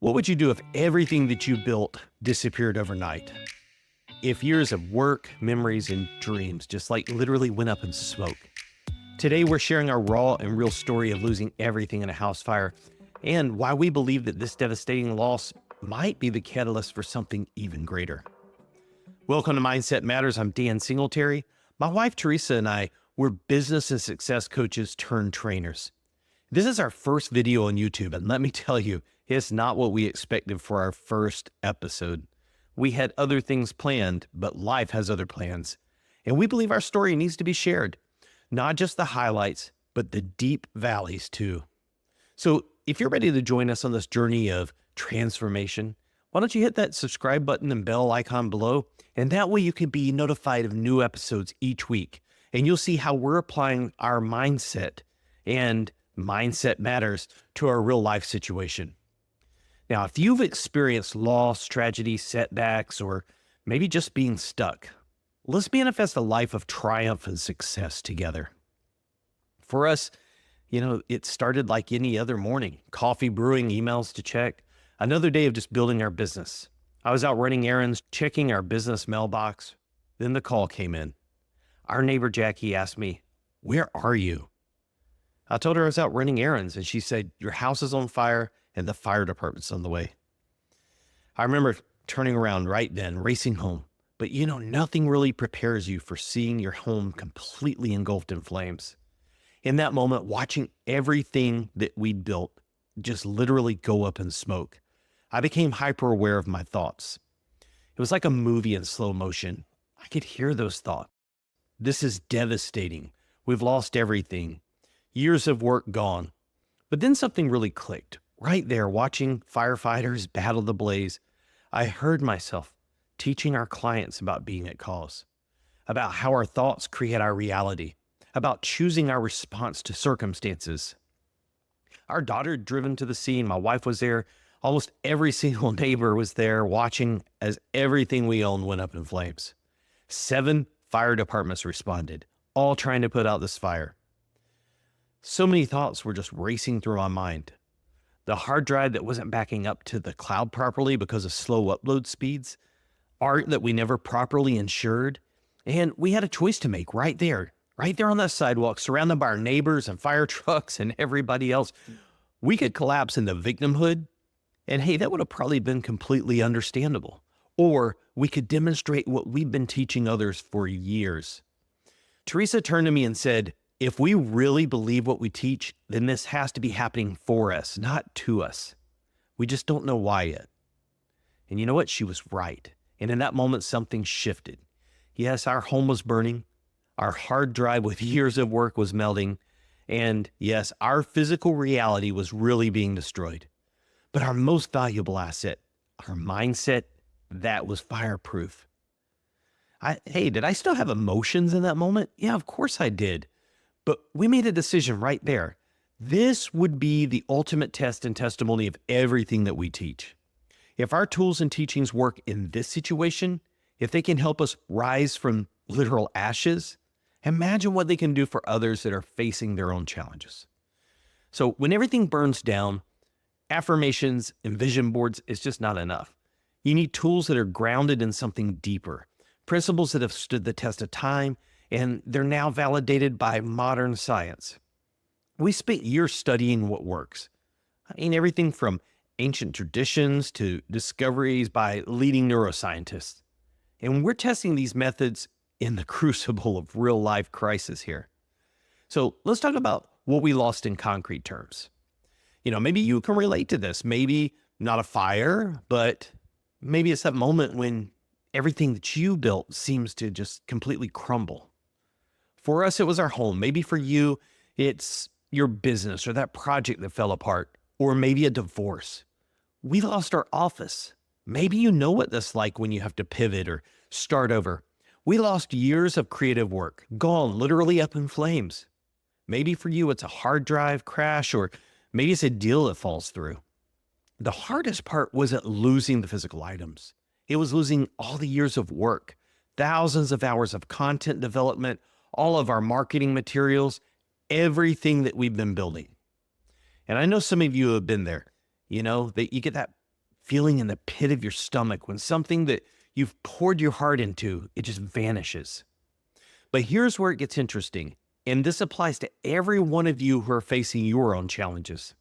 What would you do if everything that you built disappeared overnight? If years of work, memories, and dreams just literally went up in smoke? Today, we're sharing our raw and real story of losing everything in a house fire and why we believe that this devastating loss might be the catalyst for something even greater. Welcome to Mindset Matters. I'm Dan Singletary. My wife, Teresa, and I, we're business and success coaches turned trainers. This is our first video on YouTube, and let me tell you, it's not what we expected for our first episode. We had other things planned, but life has other plans. And we believe our story needs to be shared. Not just the highlights, but the deep valleys too. So if you're ready to join us on this journey of transformation, why don't you hit that subscribe button and bell icon below? And that way you can be notified of new episodes each week. And you'll see how we're applying our mindset and mindset matters to our real life situation. Now, if you've experienced loss, tragedy, setbacks, or maybe just being stuck, let's manifest a life of triumph and success together. For us, it started like any other morning. Coffee brewing, emails to check. Another day of just building our business. I was out running errands, checking our business mailbox. Then the call came in. Our neighbor Jackie asked me, "Where are you?" I told her I was out running errands, and she said, "Your house is on fire and the fire department's on the way." I remember turning around right then, racing home. But nothing really prepares you for seeing your home completely engulfed in flames. In that moment, watching everything that we built just literally go up in smoke, I became hyper aware of my thoughts. It was like a movie in slow motion. I could hear those thoughts. This is devastating. We've lost everything. Years of work gone. But then something really clicked. Right there, watching firefighters battle the blaze, I heard myself teaching our clients about being at cause, about how our thoughts create our reality, about choosing our response to circumstances. Our daughter had driven to the scene. My wife was there. Almost every single neighbor was there watching as everything we owned went up in flames. 7 fire departments responded, all trying to put out this fire. So many thoughts were just racing through my mind. The hard drive that wasn't backing up to the cloud properly because of slow upload speeds, art that we never properly insured, and we had a choice to make right there on that sidewalk, surrounded by our neighbors and fire trucks and everybody else. We could collapse into victimhood, and hey, that would have probably been completely understandable. Or we could demonstrate what we've been teaching others for years. Teresa turned to me and said, "If we really believe what we teach, then this has to be happening for us, not to us. We just don't know why yet." And you know what? She was right. And in that moment, something shifted. Yes, our home was burning. Our hard drive with years of work was melting. And yes, our physical reality was really being destroyed. But our most valuable asset, our mindset, that was fireproof. Did I still have emotions in that moment? Yeah, of course I did. But we made a decision right there. This would be the ultimate test and testimony of everything that we teach. If our tools and teachings work in this situation, if they can help us rise from literal ashes, imagine what they can do for others that are facing their own challenges. So when everything burns down, affirmations and vision boards is just not enough. You need tools that are grounded in something deeper, principles that have stood the test of time, and they're now validated by modern science. We spent years studying what works. Everything from ancient traditions to discoveries by leading neuroscientists. And we're testing these methods in the crucible of real life crisis here. So let's talk about what we lost in concrete terms. Maybe you can relate to this. Maybe not a fire, but maybe it's that moment when everything that you built seems to just completely crumble. For us, it was our home. Maybe for you, it's your business or that project that fell apart, or maybe a divorce. We lost our office. Maybe you know what that's like when you have to pivot or start over. We lost years of creative work, gone literally up in flames. Maybe for you, it's a hard drive crash, or maybe it's a deal that falls through. The hardest part wasn't losing the physical items. It was losing all the years of work, thousands of hours of content development, all of our marketing materials, everything that we've been building. And I know some of you have been there, that you get that feeling in the pit of your stomach when something that you've poured your heart into, it just vanishes. But here's where it gets interesting, and this applies to every one of you who are facing your own challenges.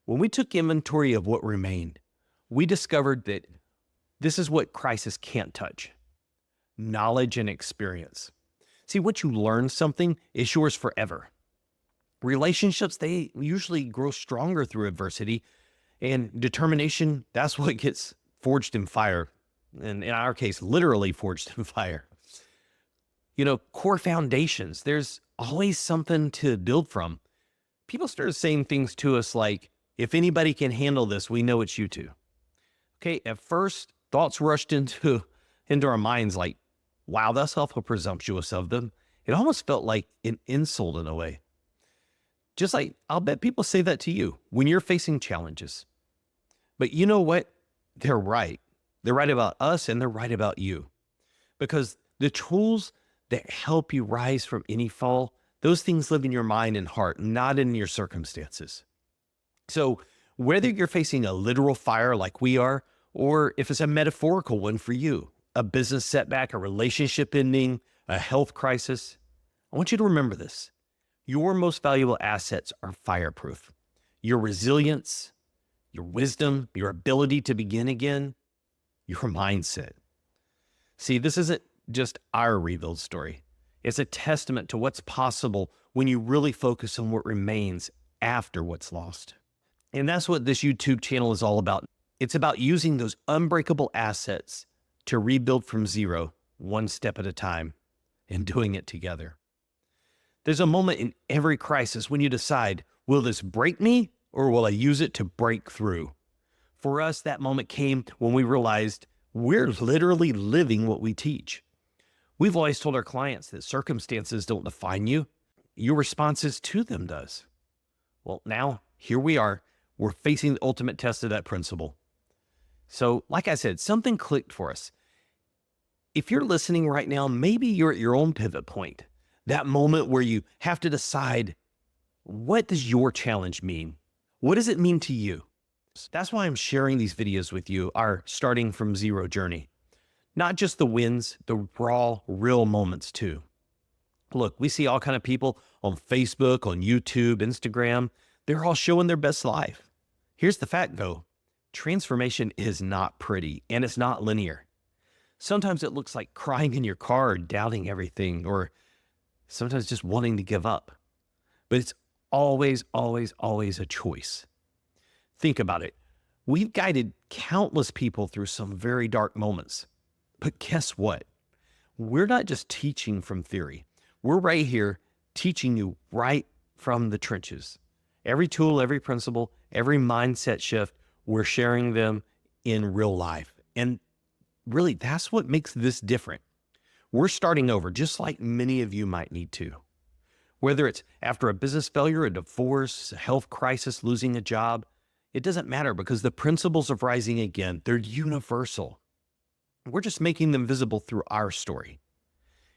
When we took inventory of what remained, we discovered that this is what crisis can't touch: knowledge and experience. See, once you learn something, it's yours forever. Relationships, they usually grow stronger through adversity, and determination, that's what gets forged in fire. And in our case, literally forged in fire. Core foundations, there's always something to build from. People started saying things to us like, if anybody can handle this, we know it's you two. Okay, at first, thoughts rushed into our minds like, wow, that's awful presumptuous of them. It almost felt like an insult in a way. Just like, I'll bet people say that to you when you're facing challenges. But you know what? They're right. They're right about us, and they're right about you. Because the tools that help you rise from any fall, those things live in your mind and heart, not in your circumstances. So whether you're facing a literal fire like we are, or if it's a metaphorical one for you, a business setback, a relationship ending, a health crisis, I want you to remember this. Your most valuable assets are fireproof. Your resilience, your wisdom, your ability to begin again, your mindset. See, this isn't just our rebuild story. It's a testament to what's possible when you really focus on what remains after what's lost. And that's what this YouTube channel is all about. It's about using those unbreakable assets to rebuild from zero, one step at a time, and doing it together. There's a moment in every crisis when you decide, will this break me or will I use it to break through? For us, that moment came when we realized we're literally living what we teach. We've always told our clients that circumstances don't define you. Your responses to them does. Well, now here we are. We're facing the ultimate test of that principle. So, like I said, something clicked for us. If you're listening right now, maybe you're at your own pivot point. That moment where you have to decide, what does your challenge mean? What does it mean to you? That's why I'm sharing these videos with you, our starting from zero journey. Not just the wins, the raw, real moments too. Look, we see all kinds of people on Facebook, on YouTube, Instagram. They're all showing their best life. Here's the fact though, transformation is not pretty and it's not linear. Sometimes it looks like crying in your car or doubting everything, or sometimes just wanting to give up. But it's always, always, always a choice. Think about it. We've guided countless people through some very dark moments. But guess what? We're not just teaching from theory. We're right here teaching you right from the trenches. Every tool, every principle, every mindset shift, we're sharing them in real life. And really, that's what makes this different. We're starting over, just like many of you might need to. Whether it's after a business failure, a divorce, a health crisis, losing a job, it doesn't matter because the principles of rising again, they're universal. We're just making them visible through our story.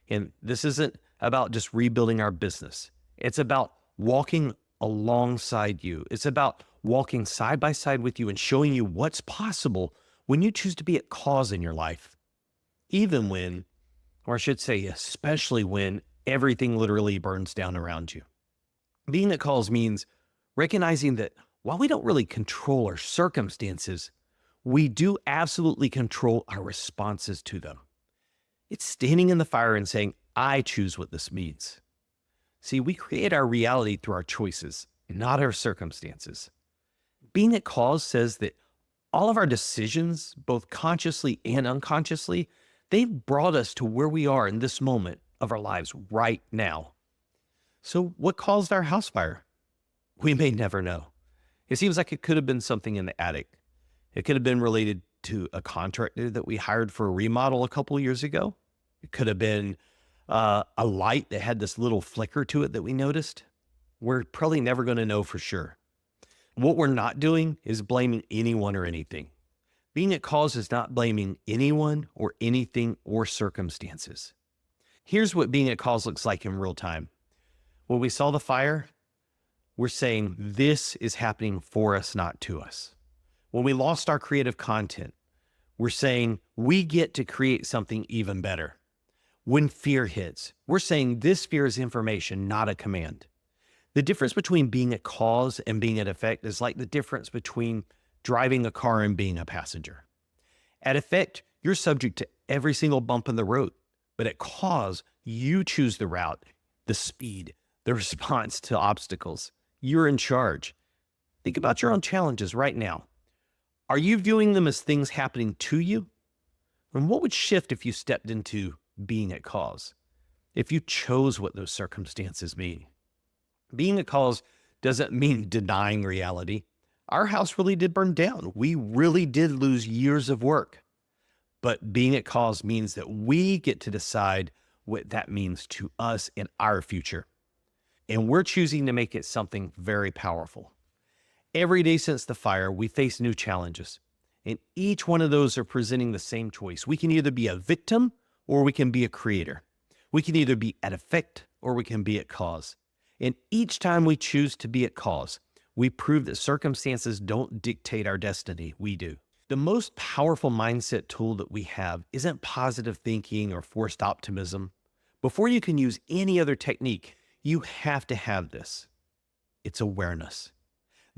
And this isn't about just rebuilding our business. It's about walking alongside you. It's about walking side by side with you and showing you what's possible when you choose to be at cause in your life. Even when, or I should say, especially when everything literally burns down around you. Being at cause means recognizing that while we don't really control our circumstances, we do absolutely control our responses to them. It's standing in the fire and saying, I choose what this means. See, we create our reality through our choices, not our circumstances. Being at cause says that all of our decisions, both consciously and unconsciously, they've brought us to where we are in this moment of our lives right now. So what caused our house fire? We may never know. It seems like it could have been something in the attic. It could have been related to a contractor that we hired for a remodel a couple of years ago. It could have been a light that had this little flicker to it that we noticed. We're probably never going to know for sure. What we're not doing is blaming anyone or anything. Being at cause is not blaming anyone or anything or circumstances. Here's what being at cause looks like in real time. When we saw the fire, we're saying this is happening for us, not to us. When we lost our creative content, we're saying we get to create something even better. When fear hits, we're saying this fear is information, not a command. The difference between being a cause and being an effect is like the difference between driving a car and being a passenger. At effect, you're subject to every single bump in the road, but at cause, you choose the route, the speed, the response to obstacles. You're in charge. Think about your own challenges right now. Are you viewing them as things happening to you? And what would shift if you stepped into being at cause? If you chose what those circumstances mean? Being a cause doesn't mean denying reality. Our house really did burn down. We really did lose years of work. But being at cause means that we get to decide what that means to us in our future. And we're choosing to make it something very powerful. Every day since the fire, we face new challenges. And each one of those are presenting the same choice. We can either be a victim or we can be a creator. We can either be at effect or we can be at cause. And each time we choose to be at cause, we prove that circumstances don't dictate our destiny. We do. The most powerful mindset tool that we have isn't positive thinking or forced optimism. Before you can use any other technique, you have to have this. It's awareness.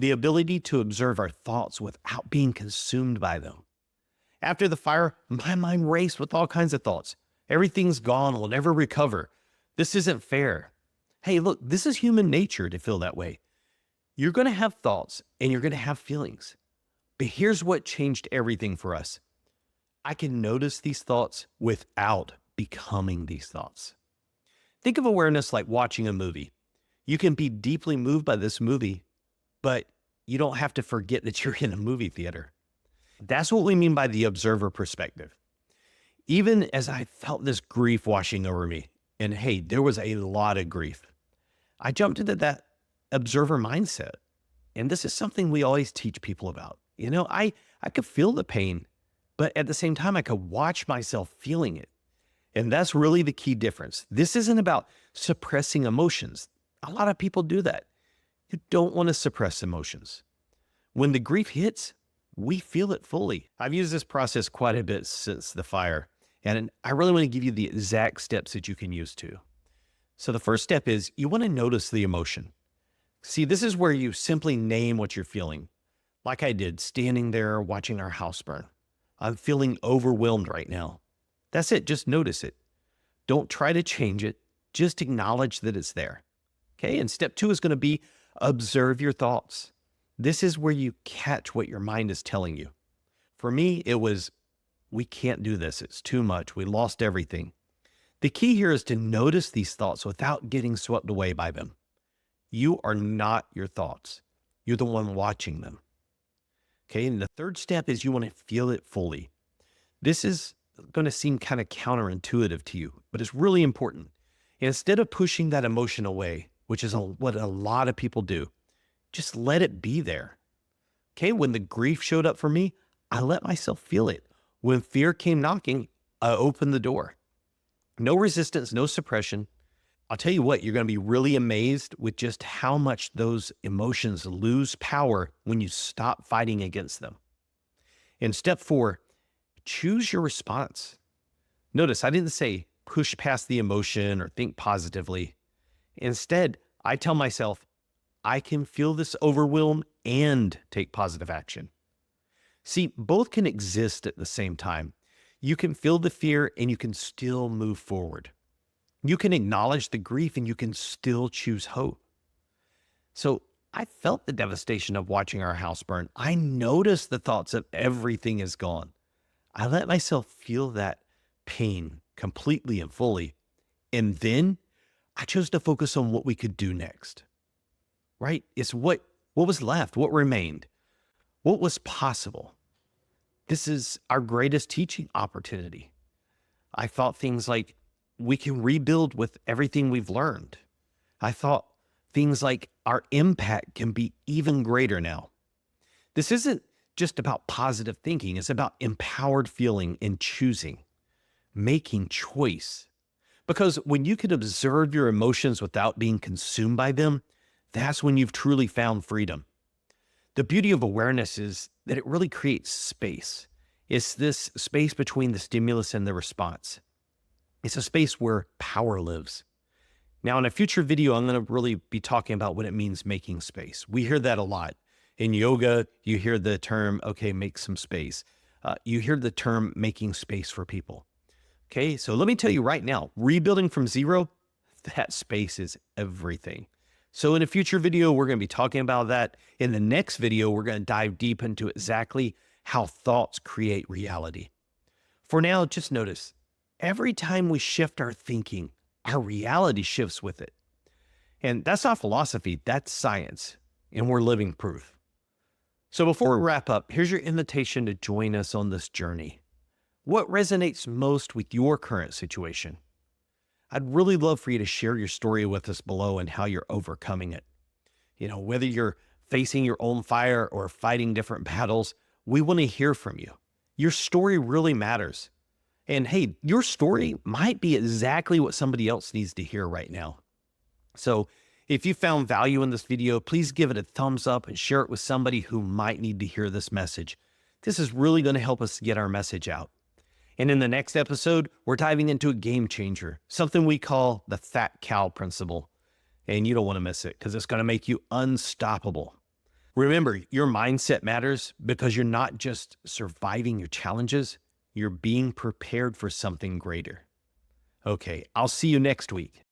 The ability to observe our thoughts without being consumed by them. After the fire, my mind raced with all kinds of thoughts. Everything's gone, we'll never recover. This isn't fair. Hey, look, this is human nature to feel that way. You're going to have thoughts and you're going to have feelings. But here's what changed everything for us. I can notice these thoughts without becoming these thoughts. Think of awareness like watching a movie. You can be deeply moved by this movie, but you don't have to forget that you're in a movie theater. That's what we mean by the observer perspective. Even as I felt this grief washing over me, and hey, there was a lot of grief, I jumped into that observer mindset. And this is something we always teach people about. You know, I could feel the pain, but at the same time, I could watch myself feeling it. And that's really the key difference. This isn't about suppressing emotions. A lot of people do that. You don't want to suppress emotions. When the grief hits, we feel it fully. I've used this process quite a bit since the fire, and I really want to give you the exact steps that you can use too. So the first step is you want to notice the emotion. See, this is where you simply name what you're feeling. Like I did, standing there watching our house burn. I'm feeling overwhelmed right now. That's it. Just notice it. Don't try to change it. Just acknowledge that it's there. Okay. And step 2 is going to be observe your thoughts. This is where you catch what your mind is telling you. For me, it was, we can't do this. It's too much. We lost everything. The key here is to notice these thoughts without getting swept away by them. You are not your thoughts. You're the one watching them. Okay. And the third step is you want to feel it fully. This is going to seem kind of counterintuitive to you, but it's really important. Instead of pushing that emotion away, which is what a lot of people do, just let it be there. Okay. When the grief showed up for me, I let myself feel it. When fear came knocking, I opened the door. No resistance, no suppression. I'll tell you what, you're going to be really amazed with just how much those emotions lose power when you stop fighting against them. In step 4, choose your response. Notice I didn't say push past the emotion or think positively. Instead, I tell myself, I can feel this overwhelm and take positive action. See, both can exist at the same time. You can feel the fear and you can still move forward. You can acknowledge the grief and you can still choose hope. So I felt the devastation of watching our house burn. I noticed the thoughts of everything is gone. I let myself feel that pain completely and fully. And then I chose to focus on what we could do next, right? It's what was left, what remained, what was possible. This is our greatest teaching opportunity. I thought things like, we can rebuild with everything we've learned. I thought things like our impact can be even greater now. This isn't just about positive thinking. It's about empowered feeling and choosing, making choice. Because when you can observe your emotions without being consumed by them, that's when you've truly found freedom. The beauty of awareness is that it really creates space. It's this space between the stimulus and the response. It's a space where power lives. Now, in a future video, I'm going to really be talking about what it means making space. We hear that a lot. In yoga, you hear the term, okay, make some space. You hear the term making space for people. Okay, so let me tell you right now, rebuilding from zero, that space is everything. So in a future video, we're going to be talking about that. In the next video, we're going to dive deep into exactly how thoughts create reality. For now, just notice, every time we shift our thinking, our reality shifts with it. And that's not philosophy, that's science. And we're living proof. So before we wrap up, here's your invitation to join us on this journey. What resonates most with your current situation? I'd really love for you to share your story with us below and how you're overcoming it. Whether you're facing your own fire or fighting different battles, we want to hear from you. Your story really matters. And hey, your story might be exactly what somebody else needs to hear right now. So if you found value in this video, please give it a thumbs up and share it with somebody who might need to hear this message. This is really going to help us get our message out. And in the next episode, we're diving into a game changer, something we call the fat cow principle. And you don't want to miss it because it's going to make you unstoppable. Remember, your mindset matters because you're not just surviving your challenges, you're being prepared for something greater. Okay, I'll see you next week.